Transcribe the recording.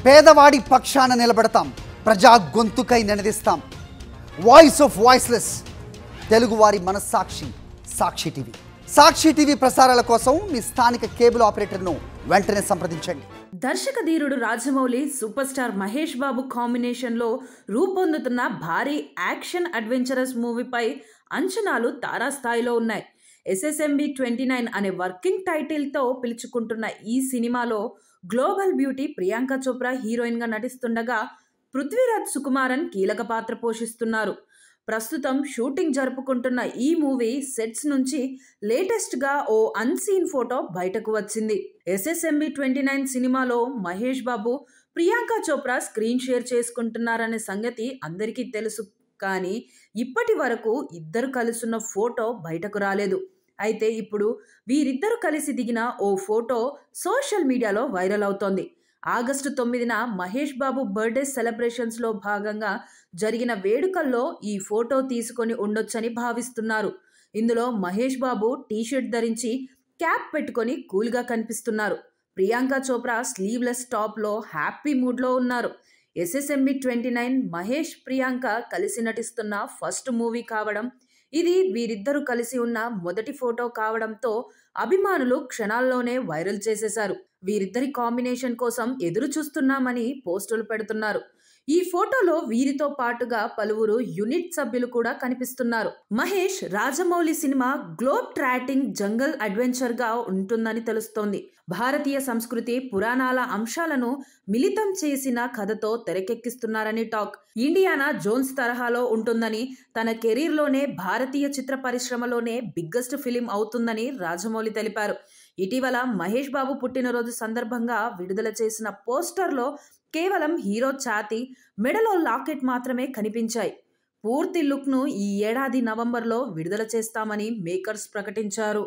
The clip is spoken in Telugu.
పేదవాడి పక్షాన నిలబడతాం, ప్రజా గొంతుకై నినదిస్తాం. వాయిస్ ఆఫ్ వాయిస్లెస్, తెలుగువారి మనస్సాక్షి సాక్షి టీవీ. సాక్షి టీవీ ప్రసారాల కోసం మీ స్థానిక కేబుల్ ఆపరేటర్ను వెంటనే సంప్రదించండి. దర్శక ధీరుడు రాజమౌళి సూపర్ స్టార్ మహేష్ బాబు కాంబినేషన్లో రూపొందుతున్న భారీ యాక్షన్ అడ్వెంచరస్ మూవీపై అంచనాలు తారాస్థాయిలో ఉన్నాయి. SSMB 29 అనే వర్కింగ్ టైటిల్తో పిలుచుకుంటున్న ఈ సినిమాలో గ్లోబల్ బ్యూటీ ప్రియాంక చోప్రా హీరోయిన్గా నటిస్తుండగా పృథ్వీరాజ్ సుకుమారన్ కీలక పాత్ర పోషిస్తున్నారు. ప్రస్తుతం షూటింగ్ జరుపుకుంటున్న ఈ మూవీ సెట్స్ నుంచి లేటెస్ట్గా ఓ అన్సీన్ ఫోటో బయటకు వచ్చింది. SSMB 29 సినిమాలో మహేష్ బాబు, ప్రియాంక చోప్రా స్క్రీన్ షేర్ చేసుకుంటున్నారనే సంగతి అందరికీ తెలుసు. కానీ ఇప్పటి వరకు ఇద్దరు కలుసున్న ఫోటో బయటకు రాలేదు. అయితే ఇప్పుడు వీరిద్దరు కలిసి దిగిన ఓ ఫోటో సోషల్ మీడియాలో వైరల్ అవుతోంది. ఆగస్టు 9న మహేష్ బాబు బర్త్డే సెలబ్రేషన్స్లో భాగంగా జరిగిన వేడుకల్లో ఈ ఫోటో తీసుకొని ఉండొచ్చని భావిస్తున్నారు. ఇందులో మహేష్ బాబు టీషర్ట్ ధరించి క్యాప్ పెట్టుకొని కూల్గా కనిపిస్తున్నారు. ప్రియాంక చోప్రా స్లీవ్లెస్ టాప్లో హ్యాపీ మూడ్లో ఉన్నారు. SSMB 29 మహేష్, ప్రియాంక కలిసి నటిస్తున్న ఫస్ట్ మూవీ కావడం, ఇది వీరిద్దరూ కలిసి ఉన్న మొదటి ఫోటో కావడంతో అభిమానులు క్షణాల్లోనే వైరల్ చేసేశారు. వీరిద్దరి కాంబినేషన్ కోసం ఎదురు చూస్తున్నామని పోస్టులు పెడుతున్నారు. ఈ ఫోటోలో వీరితో పాటుగా పలువురు యూనిట్ సభ్యులు కూడా కనిపిస్తున్నారు. Mahesh Rajamouli cinema globe trotting jungle adventure గా ఉంటుందని తెలుస్తోంది. భారతీయ సంస్కృతి, పురాణాల అంశాలను మిళితం చేసిన కథతో తెరకెక్కిస్తున్నారని టాక్. ఇండియానా జోన్స్ తరహాలో ఉంటుందని, తన కెరీర్లోనే భారతీయ చిత్ర పరిశ్రమలోనే బిగ్గెస్ట్ ఫిలిం అవుతుందని రాజమౌళి తెలిపారు. ఇటీవల మహేష్ బాబు పుట్టినరోజు సందర్భంగా విడుదల చేసిన పోస్టర్లో కేవలం హీరో ఛాతీ, మెడలో లాకెట్ మాత్రమే కనిపించాయి. పూర్తి లుక్ను ఈ ఏడాది నవంబర్లో విడుదల చేస్తామని మేకర్స్ ప్రకటించారు.